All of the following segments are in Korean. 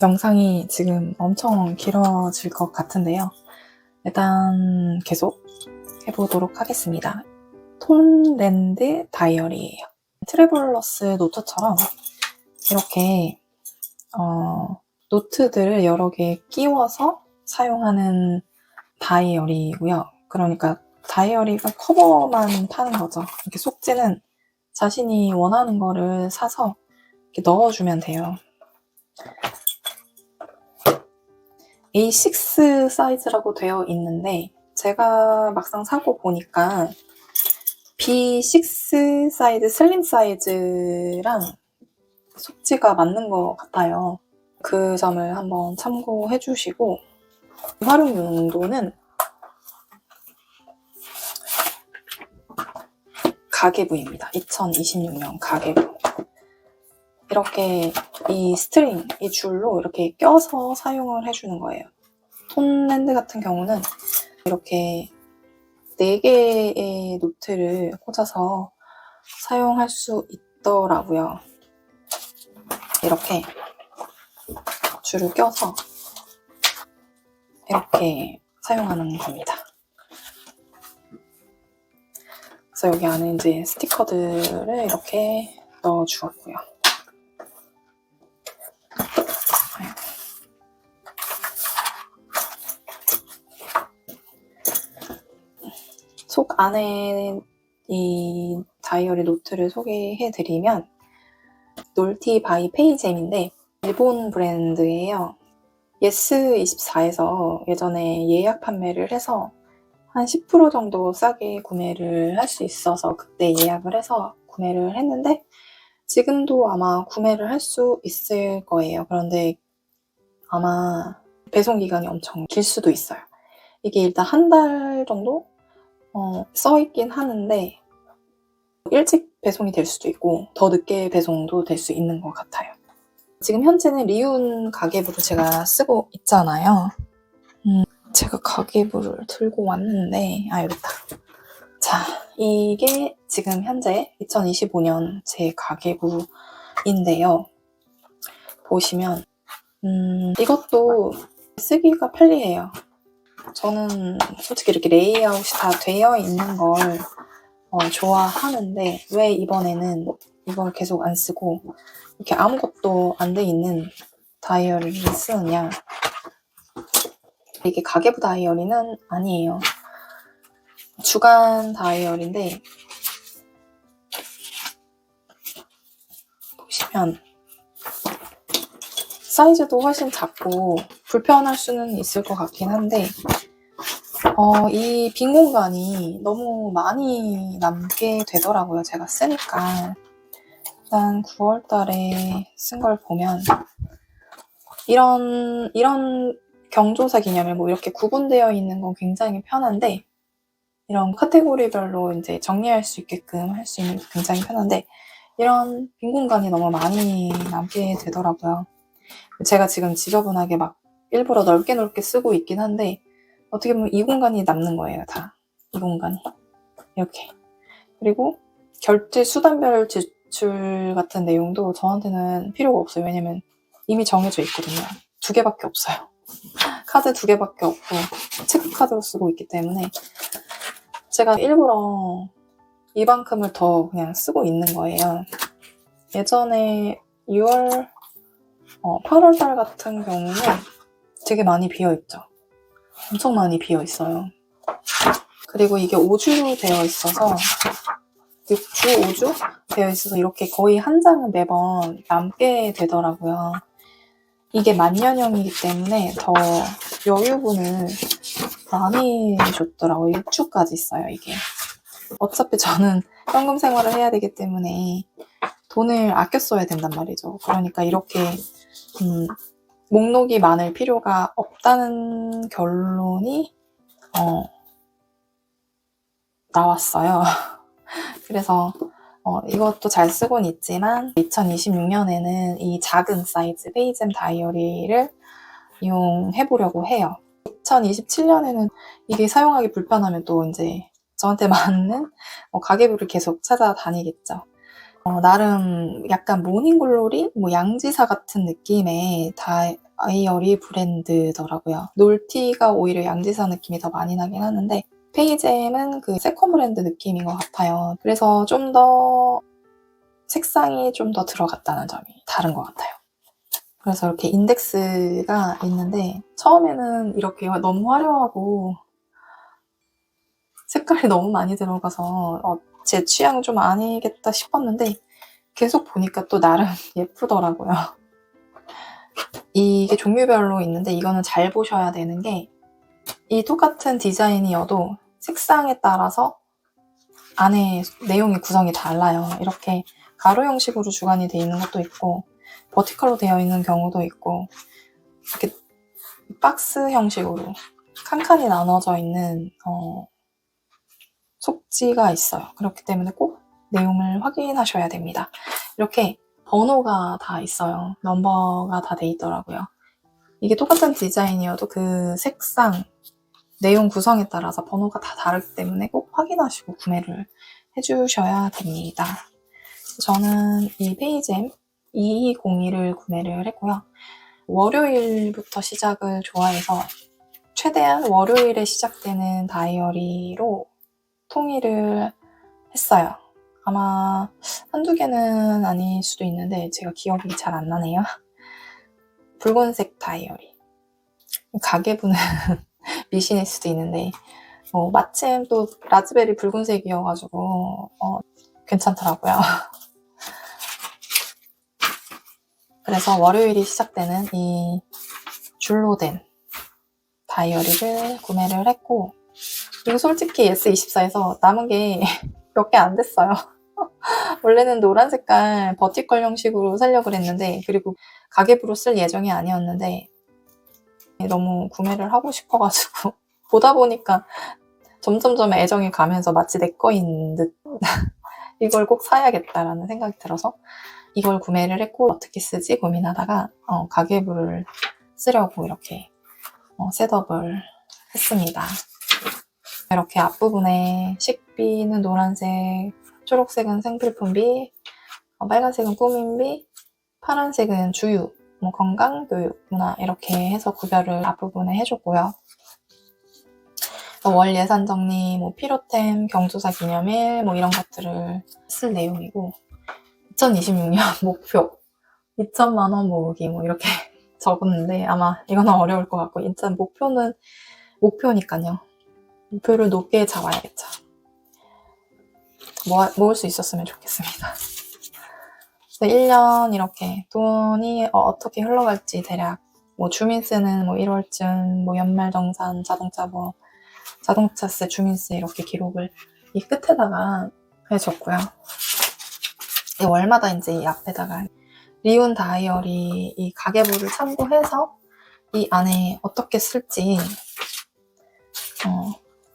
영상이 지금 엄청 길어질 것 같은데요. 일단 계속 해보도록 하겠습니다. 톤랜드 다이어리예요. 트래블러스 노트처럼 이렇게 노트들을 여러 개 끼워서 사용하는 다이어리고요. 그러니까 다이어리가 커버만 파는 거죠. 이렇게 속지는 자신이 원하는 거를 사서 이렇게 넣어주면 돼요. A6 사이즈라고 되어 있는데 제가 막상 사고 보니까 B6 사이즈, 슬림 사이즈랑 속지가 맞는 것 같아요. 그 점을 한번 참고해 주시고, 활용 용도는 가계부입니다. 2026년 가계부. 이렇게 이 스트링, 이 줄로 이렇게 껴서 사용을 해주는 거예요. 톤랜드 같은 경우는 이렇게 4개의 노트를 꽂아서 사용할 수 있더라고요. 이렇게 줄을 껴서 이렇게 사용하는 겁니다. 그래서 여기 안에 이제 스티커들을 이렇게 넣어 주었고요. 속 안에 이 다이어리 노트를 소개해드리면 놀티 바이 페이젬인데 일본 브랜드예요. 예스24에서 예전에 예약 판매를 해서 한 10% 정도 싸게 구매를 할 수 있어서 그때 예약을 해서 구매를 했는데 지금도 아마 구매를 할 수 있을 거예요. 그런데 아마 배송 기간이 엄청 길 수도 있어요. 이게 일단 한 달 정도 써있긴 하는데 일찍 배송이 될 수도 있고 더 늦게 배송도 될 수 있는 것 같아요. 지금 현재는 리운 가계부를 제가 쓰고 있잖아요. 제가 가계부를 들고 왔는데 여기 있다. 자, 이게 지금 현재 2025년 제 가계부인데요. 보시면 이것도 쓰기가 편리해요. 저는 솔직히 이렇게 레이아웃이 다 되어 있는 걸 좋아하는데 왜 이번에는 이걸 계속 안 쓰고 이렇게 아무것도 안 돼 있는 다이어리를 쓰느냐. 이게 가계부 다이어리는 아니에요. 주간 다이어리인데 보시면 사이즈도 훨씬 작고 불편할 수는 있을 것 같긴 한데 이 빈 공간이 너무 많이 남게 되더라고요. 제가 쓰니까. 일단 9월 달에 쓴 걸 보면 이런 경조사 기념일 뭐 이렇게 구분되어 있는 건 굉장히 편한데 이런 카테고리별로 이제 정리할 수 있게끔 할 수 있는 게 굉장히 편한데 이런 빈 공간이 너무 많이 남게 되더라고요. 제가 지금 지저분하게 막 일부러 넓게 쓰고 있긴 한데 어떻게 보면 이 공간이 남는 거예요. 다. 이 공간이. 이렇게. 그리고 결제 수단별 지출 같은 내용도 저한테는 필요가 없어요. 왜냐면 이미 정해져 있거든요. 2개밖에 없어요. 카드 2개밖에 없고 체크카드로 쓰고 있기 때문에 제가 일부러 이만큼을 더 그냥 쓰고 있는 거예요. 예전에 6월, 8월달 같은 경우는 되게 많이 비어있죠. 엄청 많이 비어있어요. 그리고 이게 5주로 되어 있어서 6주, 5주 되어 있어서 이렇게 거의 한 장은 매번 남게 되더라고요. 이게 만년형이기 때문에 더 여유분을 많이 줬더라고요. 6주까지 있어요, 이게. 어차피 저는 현금 생활을 해야 되기 때문에 돈을 아껴 써야 된단 말이죠. 그러니까 이렇게 목록이 많을 필요가 없다는 결론이 나왔어요. 그래서 이것도 잘 쓰곤 있지만 2026년에는 이 작은 사이즈 페이젬 다이어리를 이용해보려고 해요. 2027년에는 이게 사용하기 불편하면 또 이제 저한테 맞는 가계부를 계속 찾아다니겠죠. 나름 약간 모닝글로리, 뭐 양지사 같은 느낌의 다이어리 브랜드더라고요. 놀티가 오히려 양지사 느낌이 더 많이 나긴 하는데 페이젬은 그 세컨 브랜드 느낌인 것 같아요. 그래서 좀 더 색상이 좀 더 들어갔다는 점이 다른 것 같아요. 그래서 이렇게 인덱스가 있는데 처음에는 이렇게 너무 화려하고 색깔이 너무 많이 들어가서 제 취향은 좀 아니겠다 싶었는데 계속 보니까 또 나름 예쁘더라고요. 이게 종류별로 있는데 이거는 잘 보셔야 되는 게 이 똑같은 디자인이어도 색상에 따라서 안에 내용의 구성이 달라요. 이렇게 가로 형식으로 주간이 되어 있는 것도 있고 버티컬로 되어 있는 경우도 있고 이렇게 박스 형식으로 칸칸이 나눠져 있는 속지가 있어요. 그렇기 때문에 꼭 내용을 확인하셔야 됩니다. 이렇게 번호가 다 있어요. 넘버가 다 돼 있더라고요. 이게 똑같은 디자인이어도 그 색상, 내용 구성에 따라서 번호가 다 다르기 때문에 꼭 확인하시고 구매를 해주셔야 됩니다. 저는 이 페이젬 2202를 구매를 했고요. 월요일부터 시작을 좋아해서 최대한 월요일에 시작되는 다이어리로 통일을 했어요. 아마 한두 개는 아닐 수도 있는데 제가 기억이 잘 안 나네요. 붉은색 다이어리. 가계부는 미신일 수도 있는데 마침 또 라즈베리 붉은색이어가지고 괜찮더라고요. 그래서 월요일이 시작되는 이 줄로 된 다이어리를 구매를 했고 그리고 솔직히 S24에서 남은 게 몇 개 안 됐어요. 원래는 노란 색깔 버티컬 형식으로 살려고 그랬는데 그리고 가계부로 쓸 예정이 아니었는데 너무 구매를 하고 싶어가지고 보다 보니까 점점점 애정이 가면서 마치 내 거인 듯 이걸 꼭 사야겠다라는 생각이 들어서 이걸 구매를 했고 어떻게 쓰지 고민하다가 가계부를 쓰려고 이렇게 셋업을 했습니다. 이렇게 앞부분에 식비는 노란색, 초록색은 생필품비, 빨간색은 꾸민비, 파란색은 주유, 건강, 교육, 문화 이렇게 해서 구별을 앞부분에 해줬고요. 월 예산 정리, 필요템, 경조사 기념일 이런 것들을 쓸 내용이고 2026년 목표 2천만 원 모으기 이렇게 적었는데 아마 이거는 어려울 것 같고 일단 목표는 목표니까요. 목표를 높게 잡아야겠죠. 모을 수 있었으면 좋겠습니다. 1년 이렇게 돈이 어떻게 흘러갈지 대략 주민세는 1월쯤 연말정산 자동차세 주민세 이렇게 기록을 이 끝에다가 해줬고요. 월마다 이제 이 앞에다가 리온 다이어리 이 가계부를 참고해서 이 안에 어떻게 쓸지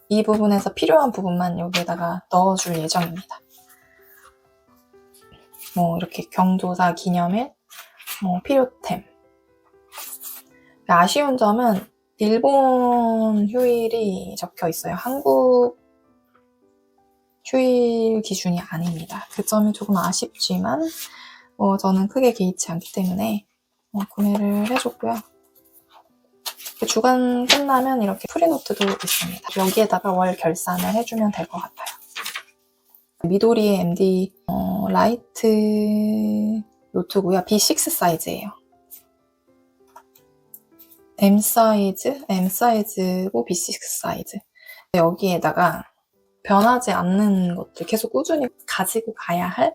이 부분에서 필요한 부분만 여기에다가 넣어줄 예정입니다. 이렇게 경조사 기념일, 필요템. 아쉬운 점은 일본 휴일이 적혀 있어요. 한국 휴일 기준이 아닙니다. 그 점이 조금 아쉽지만 저는 크게 개의치 않기 때문에 구매를 해줬고요. 주간 끝나면 이렇게 프리노트도 있습니다. 여기에다가 월 결산을 해주면 될 것 같아요. 미도리의 MD 라이트 노트고요. B6 사이즈예요. M 사이즈고 B6 사이즈. 여기에다가 변하지 않는 것들 계속 꾸준히 가지고 가야 할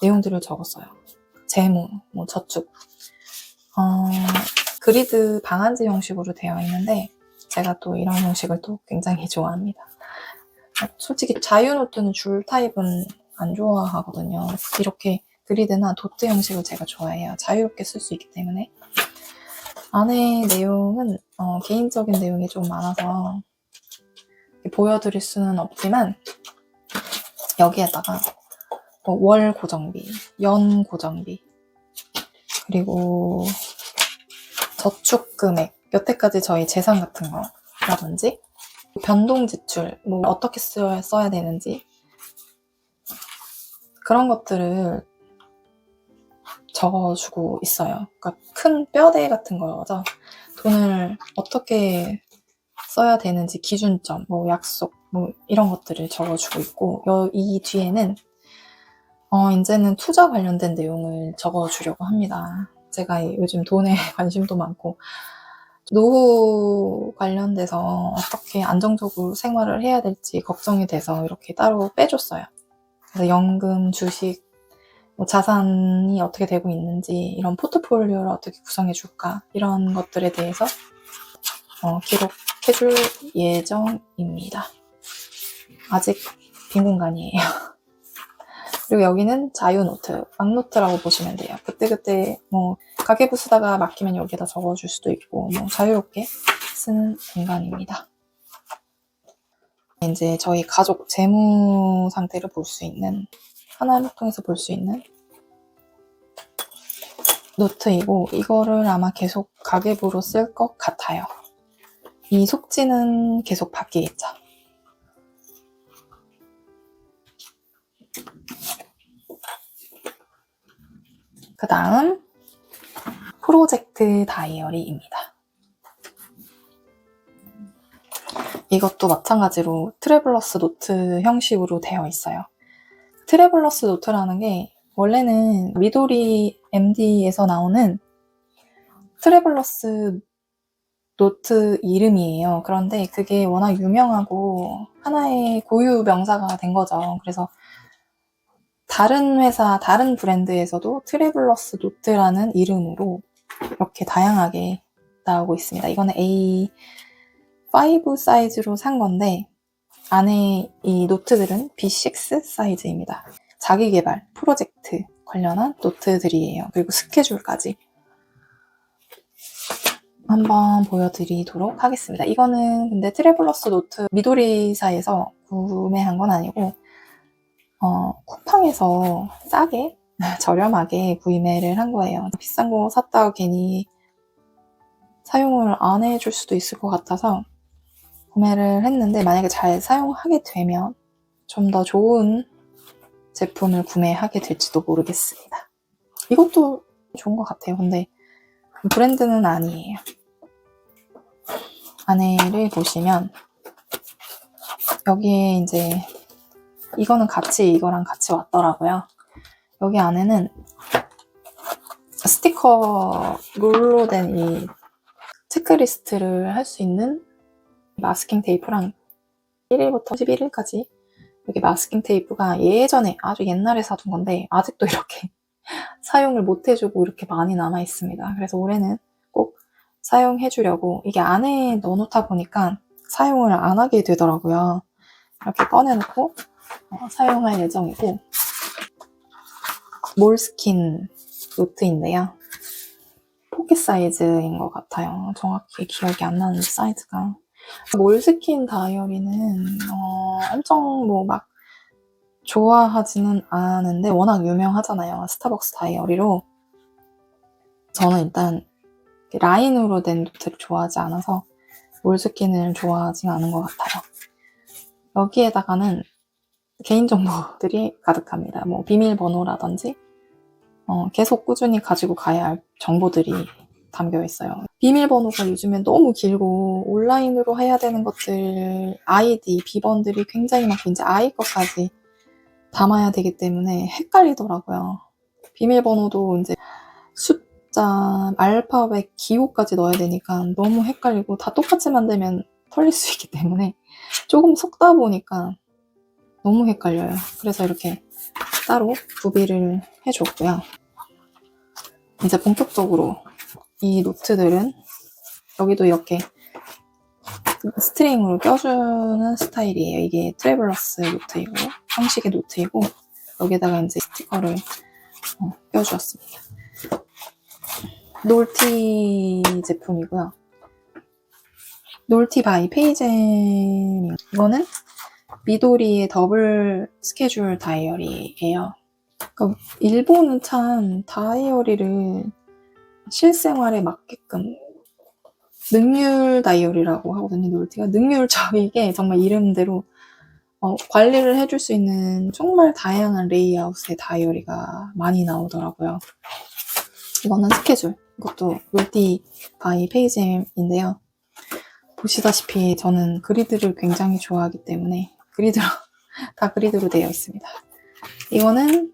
내용들을 적었어요. 재무, 저축. 그리드 방한지 형식으로 되어 있는데 제가 또 이런 형식을 또 굉장히 좋아합니다. 솔직히 자유노트는 줄 타입은 안 좋아하거든요. 이렇게 그리드나 도트 형식을 제가 좋아해요. 자유롭게 쓸 수 있기 때문에. 안에 내용은 개인적인 내용이 좀 많아서 보여드릴 수는 없지만 여기에다가 월 고정비, 연 고정비, 그리고 저축 금액, 여태까지 저희 재산 같은 거라든지 변동 지출, 어떻게 써야 되는지 그런 것들을 적어주고 있어요. 그러니까 큰 뼈대 같은 거죠. 돈을 어떻게 써야 되는지 기준점, 뭐 약속, 뭐 이런 것들을 적어주고 있고, 이 뒤에는 이제는 투자 관련된 내용을 적어주려고 합니다. 제가 요즘 돈에 관심도 많고 노후 관련돼서 어떻게 안정적으로 생활을 해야 될지 걱정이 돼서 이렇게 따로 빼줬어요. 그래서 연금, 주식, 뭐 자산이 어떻게 되고 있는지, 이런 포트폴리오를 어떻게 구성해줄까, 이런 것들에 대해서 기록해줄 예정입니다. 아직 빈 공간이에요. 그리고 여기는 자유노트, 막노트라고 보시면 돼요. 그때그때 뭐 가계부 쓰다가 막히면 여기다 적어줄 수도 있고, 뭐 자유롭게 쓰는 공간입니다. 이제 저희 가족 재무 상태를 볼 수 있는, 하나를 통해서 볼 수 있는 노트이고, 이거를 아마 계속 가계부로 쓸 것 같아요. 이 속지는 계속 바뀌겠죠. 그 다음 프로젝트 다이어리입니다. 이것도 마찬가지로 트래블러스 노트 형식으로 되어 있어요. 트래블러스 노트라는 게 원래는 미도리 MD에서 나오는 트래블러스 노트 이름이에요. 그런데 그게 워낙 유명하고 하나의 고유 명사가 된 거죠. 그래서 다른 회사, 다른 브랜드에서도 트래블러스 노트라는 이름으로 이렇게 다양하게 나오고 있습니다. 이거는 A5 사이즈로 산 건데 안에 이 노트들은 B6 사이즈입니다. 자기개발, 프로젝트 관련한 노트들이에요. 그리고 스케줄까지 한번 보여드리도록 하겠습니다. 이거는 근데 트래블러스 노트 미도리사에서 구매한 건 아니고 쿠팡에서 싸게 저렴하게 구매를 한 거예요. 비싼 거 샀다가 괜히 사용을 안 해줄 수도 있을 것 같아서 구매를 했는데, 만약에 잘 사용하게 되면 좀 더 좋은 제품을 구매하게 될지도 모르겠습니다. 이것도 좋은 것 같아요. 근데 브랜드는 아니에요. 안에를 보시면 여기에 이제 이거는 같이 이거랑 같이 왔더라고요. 여기 안에는 스티커 롤로 된 이 체크리스트를 할 수 있는 마스킹 테이프랑 1일부터 11일까지 여기 마스킹 테이프가 예전에 아주 옛날에 사둔 건데 아직도 이렇게 사용을 못 해주고 이렇게 많이 남아 있습니다. 그래서 올해는 꼭 사용해 주려고, 이게 안에 넣어놓다 보니까 사용을 안 하게 되더라고요. 이렇게 꺼내놓고 사용할 예정이고, 몰스킨 노트인데요. 포켓 사이즈인 것 같아요. 정확히 기억이 안 나는데 사이즈가. 몰스킨 다이어리는 엄청 뭐 막 좋아하지는 않은데 워낙 유명하잖아요. 스타벅스 다이어리로. 저는 일단 라인으로 된 노트를 좋아하지 않아서 몰스킨을 좋아하지 않은 것 같아요. 여기에다가는 개인정보들이 가득합니다. 뭐 비밀번호라든지 계속 꾸준히 가지고 가야 할 정보들이 담겨 있어요. 비밀번호가 요즘엔 너무 길고 온라인으로 해야 되는 것들, 아이디, 비번들이 굉장히 많고 이제 아이 것까지 담아야 되기 때문에 헷갈리더라고요. 비밀번호도 이제 숫자, 알파벳, 기호까지 넣어야 되니까 너무 헷갈리고 다 똑같이 만들면 털릴 수 있기 때문에 조금 속다 보니까 너무 헷갈려요. 그래서 이렇게 따로 구비를 해줬고요. 이제 본격적으로 이 노트들은 여기도 이렇게 스트링으로 껴주는 스타일이에요. 이게 트래블러스 노트이고 형식의 노트이고 여기다가 이제 스티커를 껴주었습니다. 놀티 제품이고요. 놀티 바이 페이젠, 이거는 미도리의 더블 스케줄 다이어리예요. 그러니까 일본은 참 다이어리를 실생활에 맞게끔 능률 다이어리라고 하거든요. 놀티가 능률적이게 정말 이름대로 관리를 해줄 수 있는 정말 다양한 레이아웃의 다이어리가 많이 나오더라고요. 이거는 스케줄. 이것도 물티 바이 페이지인데요. 보시다시피 저는 그리드를 굉장히 좋아하기 때문에 다 그리드로 되어 있습니다. 이거는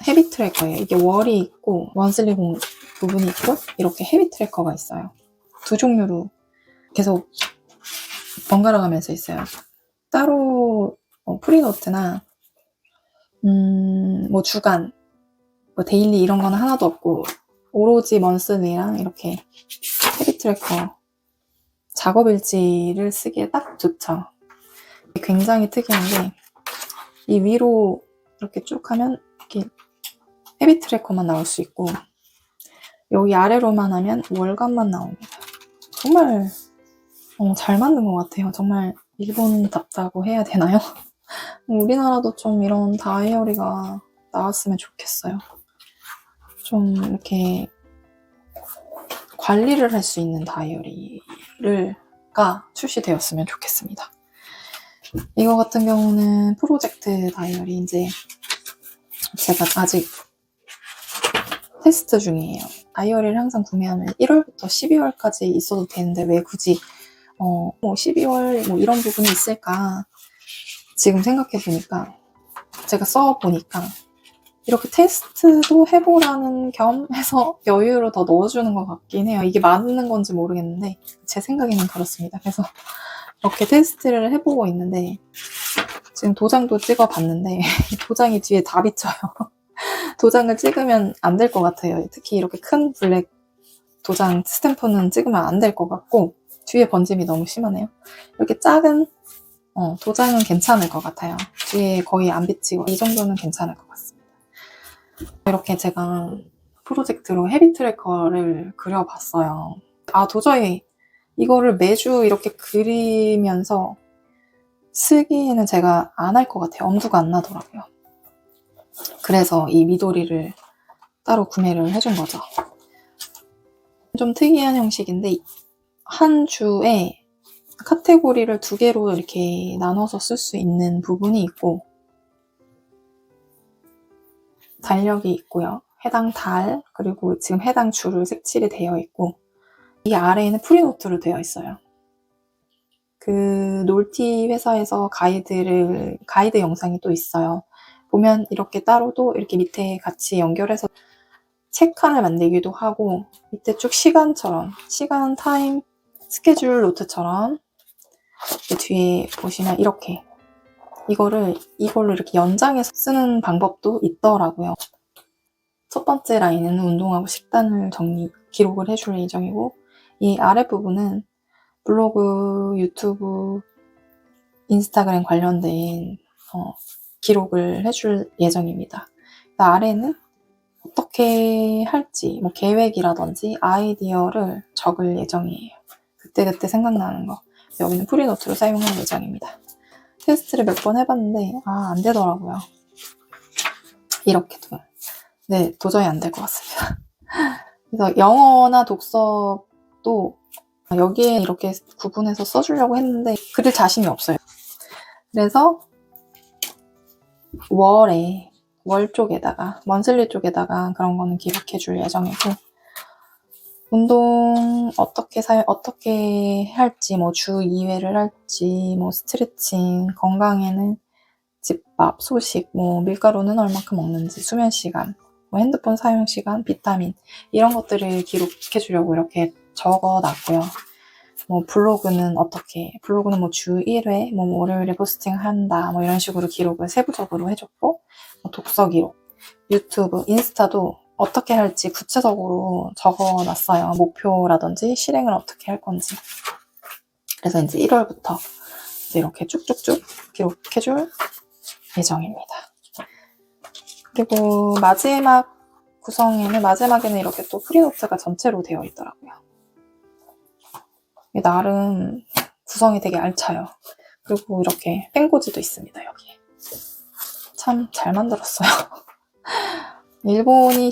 헤비 트래커예요. 이게 월이 있고 먼슬리 부분이 있고 이렇게 헤비 트래커가 있어요. 두 종류로 계속 번갈아 가면서 있어요. 따로 프리노트나 뭐 주간, 뭐 데일리 이런 거는 하나도 없고 오로지 먼슬리랑 이렇게 헤비 트래커 작업일지를 쓰기에 딱 좋죠. 굉장히 특이한 게 이 위로 이렇게 쭉 하면 이렇게 헤비 트래커만 나올 수 있고 여기 아래로만 하면 월간만 나옵니다. 정말 잘 만든 것 같아요. 정말 일본답다고 해야 되나요? 우리나라도 좀 이런 다이어리가 나왔으면 좋겠어요. 좀 이렇게 관리를 할 수 있는 다이어리가 출시되었으면 좋겠습니다. 이거 같은 경우는 프로젝트 다이어리 이제 제가 아직 테스트 중이에요. 다이어리를 항상 구매하면 1월부터 12월까지 있어도 되는데 왜 굳이 뭐 12월 뭐 이런 부분이 있을까 지금 생각해보니까 제가 써보니까 이렇게 테스트도 해보라는 겸 해서 여유로 더 넣어주는 것 같긴 해요. 이게 맞는 건지 모르겠는데 제 생각에는 그렇습니다. 그래서 이렇게 테스트를 해보고 있는데 지금 도장도 찍어봤는데 도장이 뒤에 다 비쳐요. 도장을 찍으면 안 될 것 같아요. 특히 이렇게 큰 블랙 도장 스탬프는 찍으면 안 될 것 같고 뒤에 번짐이 너무 심하네요. 이렇게 작은 도장은 괜찮을 것 같아요. 뒤에 거의 안 비치고 이 정도는 괜찮을 것 같습니다. 이렇게 제가 프로젝트로 헤비 트래커를 그려봤어요. 도저히 이거를 매주 이렇게 그리면서 쓰기에는 제가 안 할 것 같아요. 엄두가 안 나더라고요. 그래서 이 미도리를 따로 구매를 해준 거죠. 좀 특이한 형식인데 한 주에 카테고리를 2개로 이렇게 나눠서 쓸 수 있는 부분이 있고 달력이 있고요. 해당 달 그리고 지금 해당 주를 색칠이 되어 있고 이 아래에는 프리노트로 되어 있어요. 그 놀티 회사에서 가이드 영상이 또 있어요. 보면 이렇게 따로도 이렇게 밑에 같이 연결해서 책 칸을 만들기도 하고 밑에 쭉 시간 타임 스케줄 노트처럼 뒤에 보시면 이렇게 이걸로 이렇게 연장해서 쓰는 방법도 있더라고요. 첫 번째 라인은 운동하고 식단을 기록을 해줄 예정이고 이 아랫부분은 블로그, 유튜브, 인스타그램 관련된 기록을 해줄 예정입니다. 그 아래는 어떻게 할지 뭐 계획이라든지 아이디어를 적을 예정이에요. 그때그때 생각나는 거. 여기는 프리노트로 사용할 예정입니다. 테스트를 몇 번 해봤는데 안 되더라고요. 이렇게도. 네, 도저히 안 될 것 같습니다. 그래서 영어나 독서도 여기에 이렇게 구분해서 써주려고 했는데 그릴 자신이 없어요. 그래서 월 쪽에다가 먼슬리 쪽에다가 그런 거는 기록해 줄 예정이고 운동 어떻게 할지 뭐 주 2회를 할지 뭐 스트레칭 건강에는 집밥, 소식, 뭐 밀가루는 얼마큼 먹는지 수면 시간, 뭐 핸드폰 사용 시간, 비타민 이런 것들을 기록해 주려고 이렇게 적어 놨고요. 뭐 블로그는 뭐 주 1회, 뭐 월요일에 포스팅 한다, 뭐 이런 식으로 기록을 세부적으로 해줬고, 뭐 독서 기록, 유튜브, 인스타도 어떻게 할지 구체적으로 적어 놨어요. 목표라든지 실행을 어떻게 할 건지. 그래서 이제 1월부터 이제 이렇게 쭉쭉쭉 기록해 줄 예정입니다. 그리고 마지막에는 이렇게 또 프리노트가 전체로 되어 있더라고요. 나름 구성이 되게 알차요. 그리고 이렇게 펜꽂이도 있습니다, 여기에. 참 잘 만들었어요. 일본이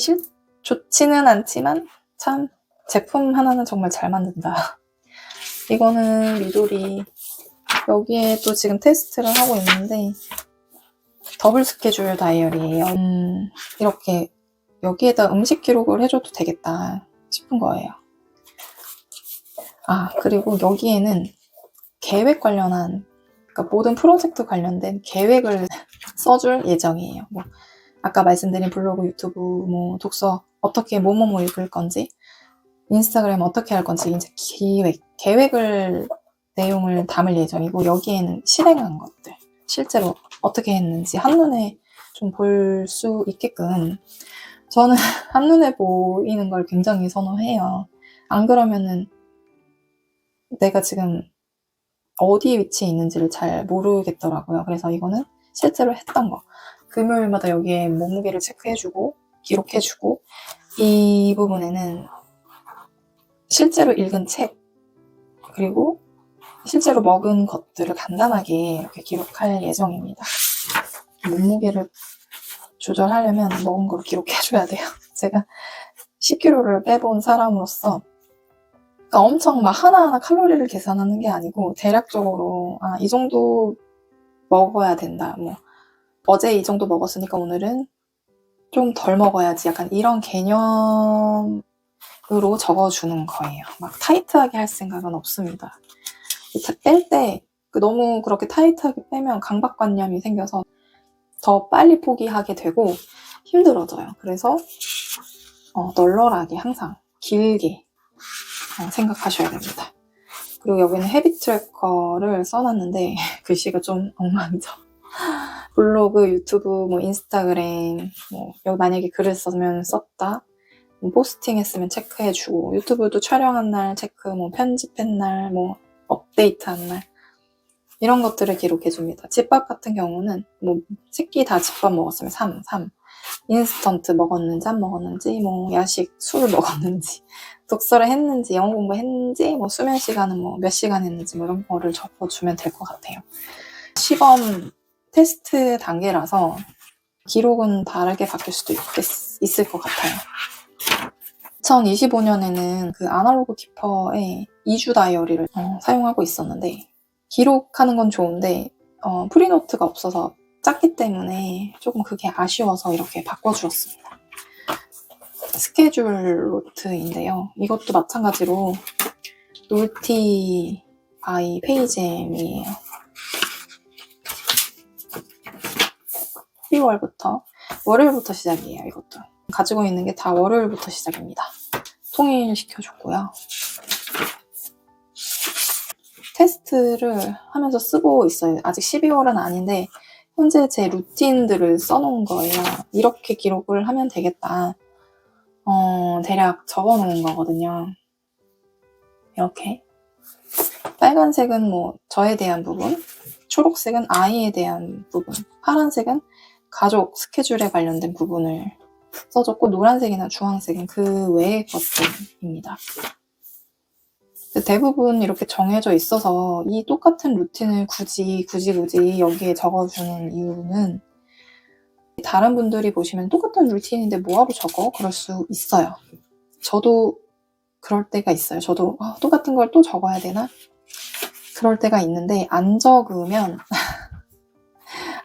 좋지는 않지만 참 제품 하나는 정말 잘 만든다. 이거는 미도리. 여기에 또 지금 테스트를 하고 있는데 더블 스케줄 다이어리예요. 이렇게 여기에다 음식 기록을 해줘도 되겠다 싶은 거예요. 그리고 여기에는 계획 관련한, 그러니까 모든 프로젝트 관련된 계획을 써줄 예정이에요. 뭐 아까 말씀드린 블로그, 유튜브, 뭐 독서 어떻게 뭐뭐뭐 읽을 건지, 인스타그램 어떻게 할 건지 이제 계획을 내용을 담을 예정이고, 여기에는 실행한 것들, 실제로 어떻게 했는지 한눈에 좀 볼 수 있게끔, 저는 한눈에 보이는 걸 굉장히 선호해요. 안 그러면은 내가 지금 어디 위치에 있는지를 잘 모르겠더라고요. 그래서 이거는 실제로 했던 거. 금요일마다 여기에 몸무게를 체크해주고 기록해주고, 이 부분에는 실제로 읽은 책, 그리고 실제로 먹은 것들을 간단하게 이렇게 기록할 예정입니다. 몸무게를 조절하려면 먹은 걸 기록해줘야 돼요. 제가 10kg를 빼본 사람으로서, 그러니까 엄청 막 하나하나 칼로리를 계산하는 게 아니고 대략적으로 이 정도 먹어야 된다. 뭐 어제 이 정도 먹었으니까 오늘은 좀 덜 먹어야지. 약간 이런 개념으로 적어주는 거예요. 막 타이트하게 할 생각은 없습니다. 뺄 때 너무 그렇게 타이트하게 빼면 강박관념이 생겨서 더 빨리 포기하게 되고 힘들어져요. 그래서 널널하게 항상 길게 생각하셔야 됩니다. 그리고 여기는 헤비 트래커를 써놨는데 글씨가 좀 엉망이죠. 블로그, 유튜브, 뭐 인스타그램, 뭐 여기 만약에 글을 쓰면 썼다, 뭐 포스팅 했으면 체크해주고, 유튜브도 촬영한 날 체크, 뭐 편집한 날, 뭐 업데이트한 날, 이런 것들을 기록해줍니다. 집밥 같은 경우는 뭐 새끼 다 집밥 먹었으면 3, 인스턴트 먹었는지 안 먹었는지, 뭐 야식, 술 먹었는지, 독서를 했는지, 영어 공부했는지, 뭐 수면 시간은 뭐 몇 시간 했는지, 뭐 이런 거를 적어주면 될 것 같아요. 시범 테스트 단계라서 기록은 다르게 바뀔 수도 있을 것 같아요. 2025년에는 그 아날로그 키퍼의 2주 다이어리를 사용하고 있었는데, 기록하는 건 좋은데 프리노트가 없어서 작기 때문에 조금 그게 아쉬워서 이렇게 바꿔주었습니다. 스케줄 노트인데요. 이것도 마찬가지로 놀티 바이 페이잼이에요. 12월부터 월요일부터 시작이에요. 이것도 가지고 있는 게 다 월요일부터 시작입니다. 통일시켜줬고요. 테스트를 하면서 쓰고 있어요. 아직 12월은 아닌데 현재 제 루틴들을 써놓은 거예요. 이렇게 기록을 하면 되겠다. 대략 적어놓은 거거든요. 이렇게 빨간색은 뭐 저에 대한 부분, 초록색은 아이에 대한 부분, 파란색은 가족 스케줄에 관련된 부분을 써줬고, 노란색이나 주황색은 그 외의 것들입니다. 대부분 이렇게 정해져 있어서 이 똑같은 루틴을 굳이 여기에 적어주는 이유는, 다른 분들이 보시면 똑같은 루틴인데 뭐하러 적어? 그럴 수 있어요. 저도 그럴 때가 있어요. 저도 똑같은 걸 또 적어야 되나? 그럴 때가 있는데, 안 적으면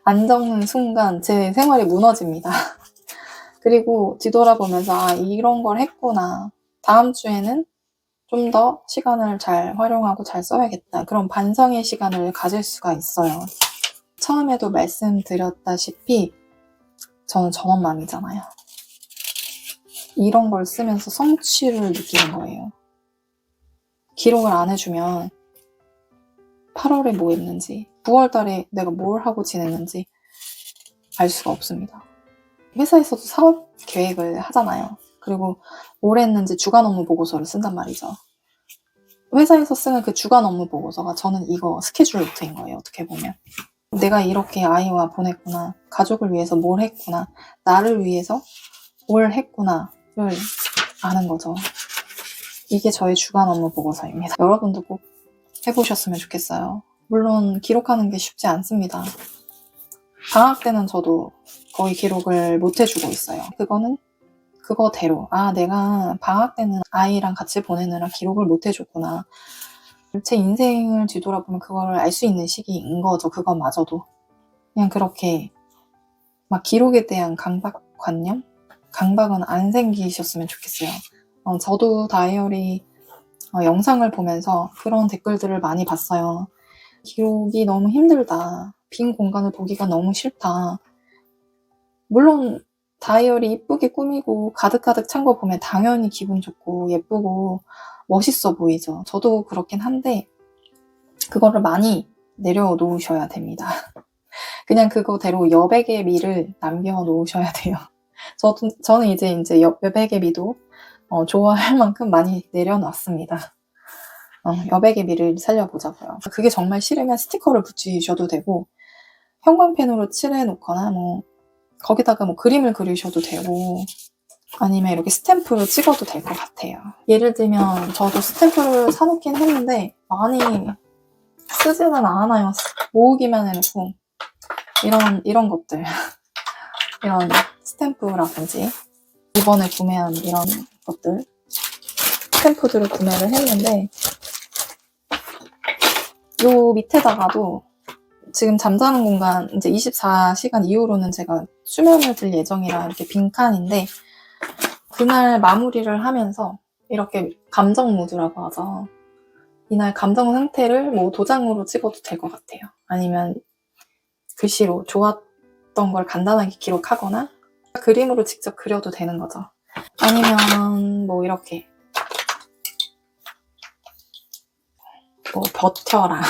안 적는 순간 제 생활이 무너집니다. 그리고 뒤돌아보면서 이런 걸 했구나, 다음 주에는 좀 더 시간을 잘 활용하고 잘 써야겠다, 그런 반성의 시간을 가질 수가 있어요. 처음에도 말씀드렸다시피 저는 전업맘이잖아요. 이런 걸 쓰면서 성취를 느끼는 거예요. 기록을 안 해주면 8월에 뭐 했는지, 9월 달에 내가 뭘 하고 지냈는지 알 수가 없습니다. 회사에서도 사업 계획을 하잖아요. 그리고 뭘 했는지 주간 업무 보고서를 쓴단 말이죠. 회사에서 쓰는 그 주간 업무 보고서가 저는 이거 스케줄 노트인 거예요. 어떻게 보면 내가 이렇게 아이와 보냈구나, 가족을 위해서 뭘 했구나, 나를 위해서 뭘 했구나를 아는 거죠. 이게 저의 주간 업무 보고서입니다. 여러분도 꼭 해보셨으면 좋겠어요. 물론 기록하는 게 쉽지 않습니다. 방학 때는 저도 거의 기록을 못 해주고 있어요. 그거는 그거대로 내가 방학 때는 아이랑 같이 보내느라 기록을 못 해줬구나, 제 인생을 뒤돌아보면 그거를 알 수 있는 시기인 거죠. 그거마저도 그냥 그렇게 막 기록에 대한 강박관념, 강박은 안 생기셨으면 좋겠어요. 저도 다이어리 영상을 보면서 그런 댓글들을 많이 봤어요. 기록이 너무 힘들다. 빈 공간을 보기가 너무 싫다. 물론 다이어리 이쁘게 꾸미고 가득가득 찬 거 보면 당연히 기분 좋고 예쁘고 멋있어 보이죠. 저도 그렇긴 한데 그거를 많이 내려놓으셔야 됩니다. 그냥 그거대로 여백의 미를 남겨놓으셔야 돼요. 저는 이제 여백의 미도 좋아할 만큼 많이 내려놨습니다. 여백의 미를 살려보자고요. 그게 정말 싫으면 스티커를 붙이셔도 되고 형광펜으로 칠해놓거나 거기다가 그림을 그리셔도 되고 아니면 이렇게 스탬프를 찍어도 될 것 같아요. 예를 들면 저도 스탬프를 사놓긴 했는데 많이 쓰지는 않아요. 모으기만 해놓고 이런 것들 이런 스탬프라든지 이번에 구매한 이런 것들 스탬프들을 구매를 했는데 요 밑에다가도 지금 잠자는 공간 이제 24시간 이후로는 제가 수면을 들 예정이라 이렇게 빈칸인데 그날 마무리를 하면서 이렇게 감정 모드라고 하죠. 이날 감정 상태를 도장으로 찍어도 될 것 같아요. 아니면 글씨로 좋았던 걸 간단하게 기록하거나 그림으로 직접 그려도 되는 거죠. 아니면 이렇게 버텨라.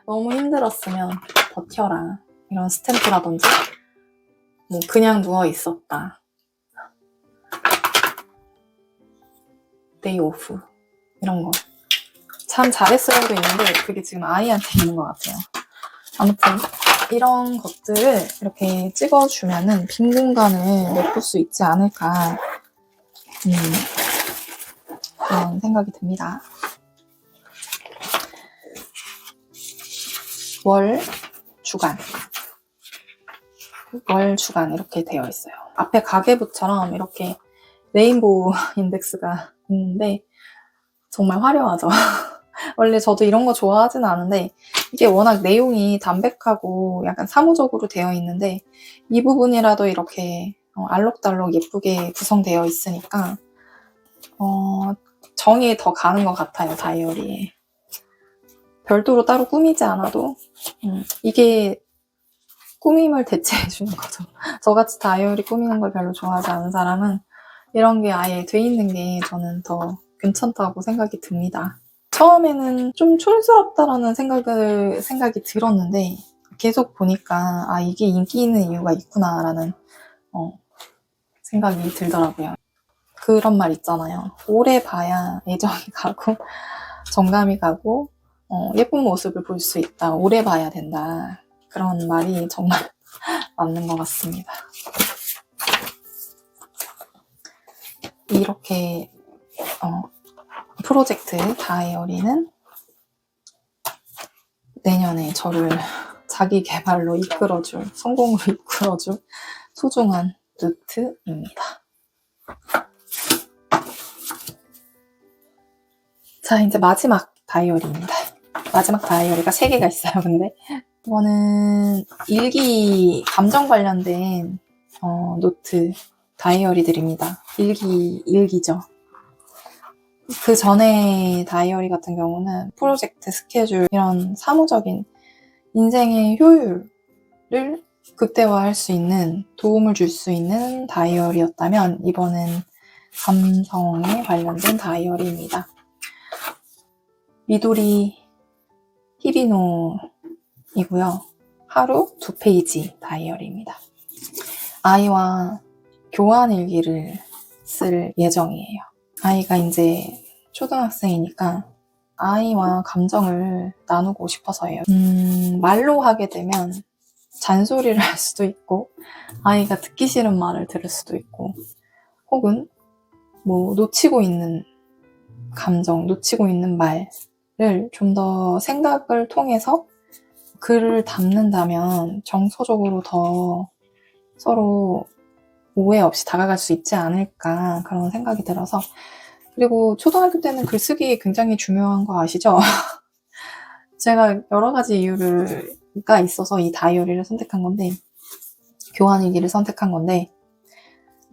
너무 힘들었으면 버텨라. 이런 스탬프라든지 그냥 누워 있었다. 데이 오프 이런 거. 참 잘했어요도 있는데 그게 지금 아이한테 있는 것 같아요. 아무튼 이런 것들을 이렇게 찍어주면은 빈 공간을 메꿀 수 있지 않을까 그런 생각이 듭니다. 월 주간 이렇게 되어 있어요. 앞에 가계부처럼 이렇게 레인보우 인덱스가 있는데 정말 화려하죠. 원래 저도 이런 거 좋아하진 않은데 이게 워낙 내용이 담백하고 약간 사무적으로 되어 있는데 이 부분이라도 이렇게 알록달록 예쁘게 구성되어 있으니까 정이 더 가는 것 같아요. 다이어리에. 별도로 따로 꾸미지 않아도 이게 꾸밈을 대체해주는 거죠. 저같이 다이어리 꾸미는 걸 별로 좋아하지 않은 사람은 이런 게 아예 돼 있는 게 저는 더 괜찮다고 생각이 듭니다. 처음에는 좀 촌스럽다라는 생각이 들었는데 계속 보니까 이게 인기 있는 이유가 있구나라는 생각이 들더라고요. 그런 말 있잖아요. 오래 봐야 애정이 가고 정감이 가고 예쁜 모습을 볼 수 있다. 오래 봐야 된다. 그런 말이 정말 맞는 것 같습니다. 이렇게 프로젝트 다이어리는 내년에 저를 자기 개발로 이끌어줄, 성공으로 이끌어줄 소중한 노트입니다. 자, 이제 마지막 다이어리입니다. 마지막 다이어리가 3개가 있어요, 근데. 이거는 일기, 감정 관련된 노트, 다이어리들입니다. 일기죠. 그 전에 다이어리 같은 경우는 프로젝트, 스케줄, 이런 사무적인 인생의 효율을 극대화할 수 있는, 도움을 줄 수 있는 다이어리였다면 이번엔 감성에 관련된 다이어리입니다. 미도리 히비노이고요. 하루 2페이지 다이어리입니다. 아이와 교환 일기를 쓸 예정이에요. 아이가 이제 초등학생이니까 아이와 감정을 나누고 싶어서예요. 말로 하게 되면 잔소리를 할 수도 있고 아이가 듣기 싫은 말을 들을 수도 있고 혹은 놓치고 있는 감정, 놓치고 있는 말을 좀 더 생각을 통해서 글을 담는다면 정서적으로 더 서로 오해 없이 다가갈 수 있지 않을까 그런 생각이 들어서 그리고 초등학교 때는 글쓰기 굉장히 중요한 거 아시죠? 제가 여러 가지 이유가 있어서 이 다이어리를 선택한 건데 교환일기를 선택한 건데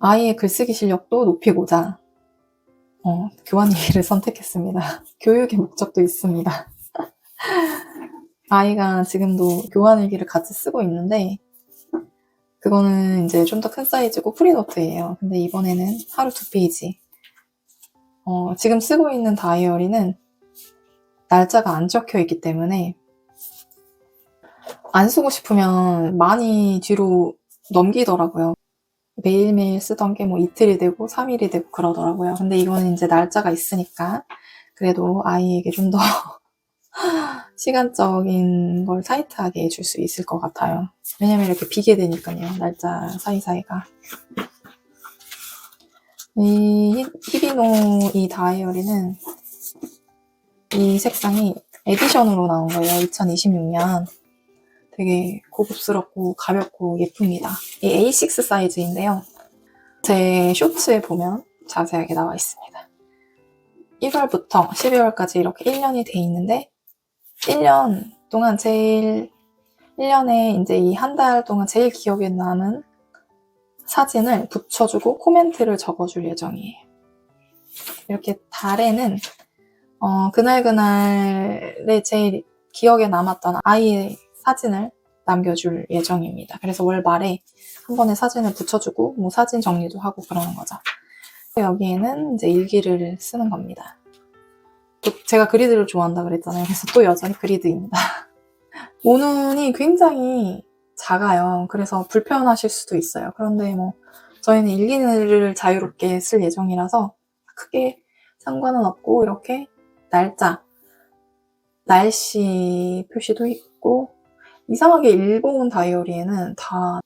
아이의 글쓰기 실력도 높이고자 교환일기를 선택했습니다. 교육의 목적도 있습니다. 아이가 지금도 교환일기를 같이 쓰고 있는데 그거는 이제 좀 더 큰 사이즈고 프리노트예요. 근데 이번에는 하루 2페이지. 지금 쓰고 있는 다이어리는 날짜가 안 적혀 있기 때문에 안 쓰고 싶으면 많이 뒤로 넘기더라고요. 매일매일 쓰던 게 뭐 이틀이 되고 3일이 되고 그러더라고요. 근데 이거는 이제 날짜가 있으니까 그래도 아이에게 좀 더 시간적인 걸 타이트하게 해줄 수 있을 것 같아요. 왜냐면 이렇게 비게 되니까요. 날짜 사이사이가. 이 히비노 이 다이어리는 이 색상이 에디션으로 나온 거예요. 2026년. 되게 고급스럽고 가볍고 예쁩니다. 이 A6 사이즈인데요. 제 쇼츠에 보면 자세하게 나와 있습니다. 1월부터 12월까지 이렇게 1년이 돼 있는데 1년 동안 1년에 이제 이 한 달 동안 제일 기억에 남은 사진을 붙여주고 코멘트를 적어줄 예정이에요. 이렇게 달에는 그날그날에 제일 기억에 남았던 아이의 사진을 남겨줄 예정입니다. 그래서 월 말에 한 번에 사진을 붙여주고 뭐 사진 정리도 하고 그러는 거죠. 여기에는 이제 일기를 쓰는 겁니다. 제가 그리드를 좋아한다 그랬잖아요. 그래서 또 여전히 그리드입니다. 모눈이 굉장히 작아요. 그래서 불편하실 수도 있어요. 그런데 뭐 저희는 일기를 자유롭게 쓸 예정이라서 크게 상관은 없고 이렇게 날짜, 날씨 표시도 있고 이상하게 일본 다이어리에는 다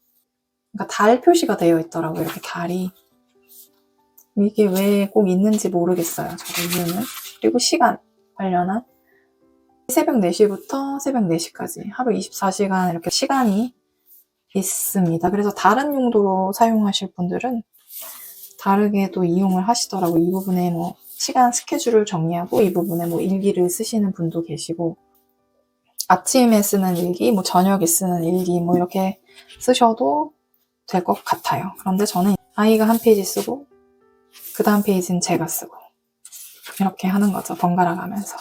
그러니까 달 표시가 되어 있더라고요. 이렇게 달이. 이게 왜 꼭 있는지 모르겠어요. 저도 이유는. 그리고 시간 관련한 새벽 4시부터 새벽 4시까지 하루 24시간 이렇게 시간이 있습니다. 그래서 다른 용도로 사용하실 분들은 다르게 또 이용을 하시더라고요. 이 부분에 뭐 시간 스케줄을 정리하고 이 부분에 뭐 일기를 쓰시는 분도 계시고 아침에 쓰는 일기, 뭐 저녁에 쓰는 일기 뭐 이렇게 쓰셔도 될 것 같아요. 그런데 저는 아이가 한 페이지 쓰고 그 다음 페이지는 제가 쓰고 이렇게 하는 거죠. 번갈아 가면서.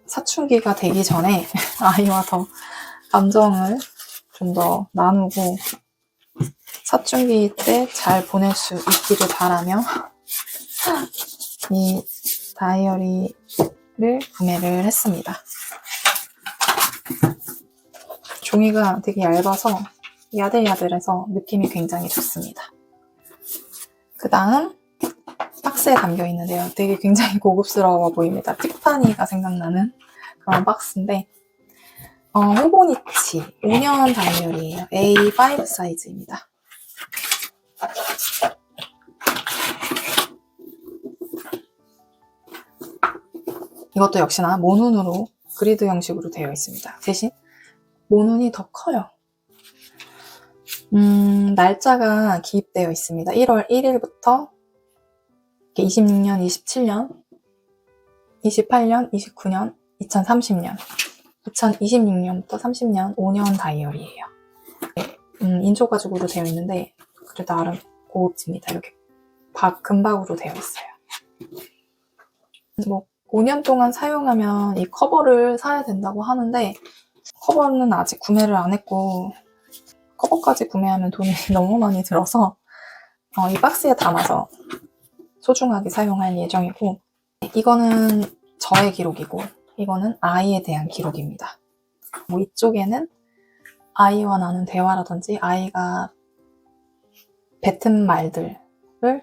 사춘기가 되기 전에 아이와 더 감정을 좀 더 나누고 사춘기 때 잘 보낼 수 있기를 바라며 이 다이어리를 구매를 했습니다. 종이가 되게 얇아서 야들야들해서 느낌이 굉장히 좋습니다. 그 다음 박스에 담겨 있는데요. 되게 굉장히 고급스러워 보입니다. 티파니가 생각나는 그런 박스인데 호보니치 5년 다이어리예요. A5 사이즈입니다. 이것도 역시나 모눈으로 그리드 형식으로 되어 있습니다. 대신 모눈이 더 커요. 날짜가 기입되어 있습니다. 1월 1일부터 26년, 27년, 28년, 29년, 2030년, 2026년부터 30년 5년 다이어리예요. 인조가죽으로 되어 있는데 그래도 나름 고급집니다. 이렇게 금박으로 되어 있어요. 뭐 5년 동안 사용하면 이 커버를 사야 된다고 하는데 커버는 아직 구매를 안 했고 커버까지 구매하면 돈이 너무 많이 들어서 이 박스에 담아서 소중하게 사용할 예정이고 이거는 저의 기록이고 이거는 아이에 대한 기록입니다. 뭐 이쪽에는 아이와 나눈 대화라든지 아이가 뱉은 말들을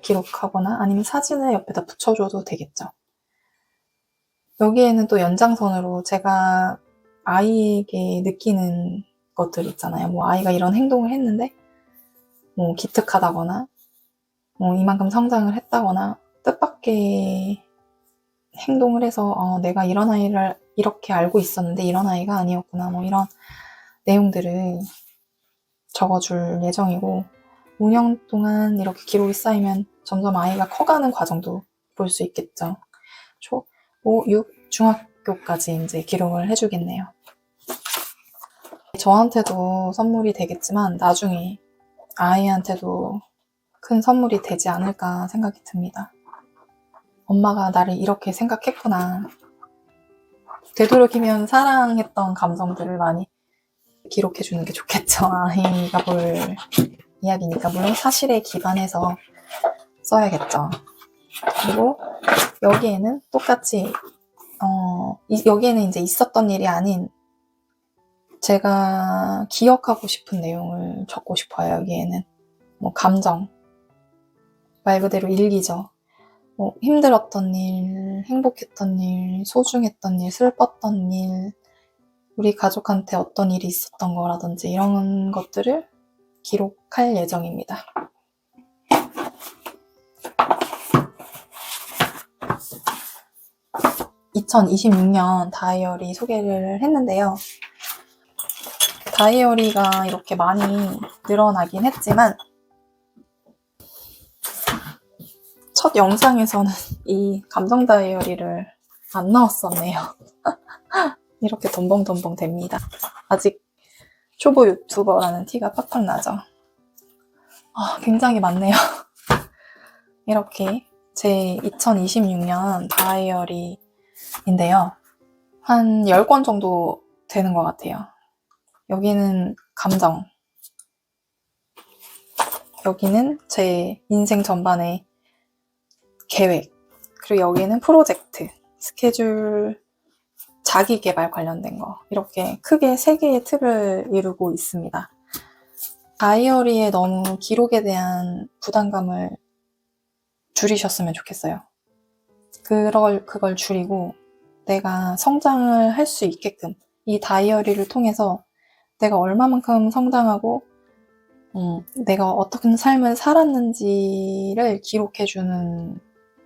기록하거나 아니면 사진을 옆에다 붙여줘도 되겠죠. 여기에는 또 연장선으로 제가 아이에게 느끼는 것들 있잖아요. 뭐 아이가 이런 행동을 했는데 뭐 기특하다거나 뭐 이만큼 성장을 했다거나 뜻밖의 행동을 해서 내가 이런 아이를 이렇게 알고 있었는데 이런 아이가 아니었구나 뭐 이런 내용들을 적어줄 예정이고 5년 동안 이렇게 기록이 쌓이면 점점 아이가 커가는 과정도 볼 수 있겠죠. 5, 6, 중학교까지 이제 기록을 해주겠네요. 저한테도 선물이 되겠지만 나중에 아이한테도 큰 선물이 되지 않을까 생각이 듭니다. 엄마가 나를 이렇게 생각했구나. 되도록이면 사랑했던 감정들을 많이 기록해주는 게 좋겠죠. 아이가 볼 이야기니까. 물론 사실에 기반해서 써야겠죠. 그리고 여기에는 똑같이 여기에는 이제 있었던 일이 아닌 제가 기억하고 싶은 내용을 적고 싶어요. 여기에는 뭐 감정, 말 그대로 일기죠. 뭐 힘들었던 일, 행복했던 일, 소중했던 일, 슬펐던 일, 우리 가족한테 어떤 일이 있었던 거라든지 이런 것들을 기록할 예정입니다. (2026년) 다이어리 소개를 했는데요. 다이어리가 이렇게 많이 늘어나긴 했지만 첫 영상에서는 이 감정 다이어리를 안 넣었었네요. 이렇게 덤벙덤벙 됩니다. 아직 초보 유튜버라는 티가 팍팍 나죠. 굉장히 많네요. 이렇게 제 2026년 다이어리인데요. 한 10권 정도 되는 것 같아요. 여기는 감정, 여기는 제 인생 전반의 계획, 그리고 여기는 프로젝트, 스케줄, 자기개발 관련된 거, 이렇게 크게 3개의 틀을 이루고 있습니다. 다이어리에 너무 기록에 대한 부담감을 줄이셨으면 좋겠어요. 그걸 줄이고 내가 성장을 할 수 있게끔 이 다이어리를 통해서 내가 얼마만큼 성장하고 내가 어떤 삶을 살았는지를 기록해주는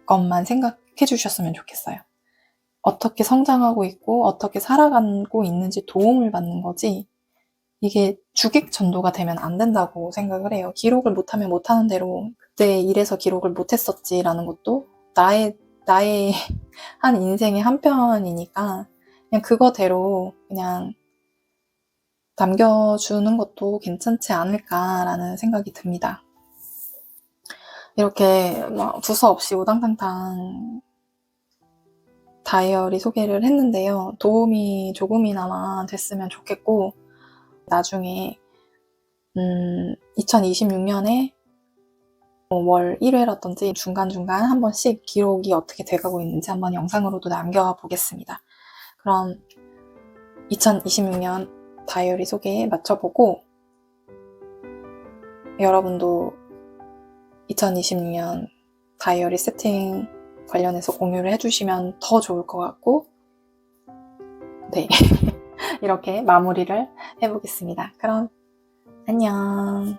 것만 생각해 주셨으면 좋겠어요. 어떻게 성장하고 있고 어떻게 살아가고 있는지 도움을 받는 거지 이게 주객전도가 되면 안 된다고 생각을 해요. 기록을 못하면 못하는 대로 그때 이래서 기록을 못했었지라는 것도 나의 한 인생의 한 편이니까 그냥 그거대로 그냥 남겨주는 것도 괜찮지 않을까라는 생각이 듭니다. 이렇게 두서없이 우당탕탕 다이어리 소개를 했는데요. 도움이 조금이나마 됐으면 좋겠고 나중에 2026년에 월 1회라든지 중간중간 한 번씩 기록이 어떻게 돼가고 있는지 한번 영상으로도 남겨보겠습니다. 그럼 2026년 다이어리 소개 마쳐보고 여러분도 2026년 다이어리 세팅 관련해서 공유를 해주시면 더 좋을 것 같고 네 이렇게 마무리를 해보겠습니다. 그럼 안녕.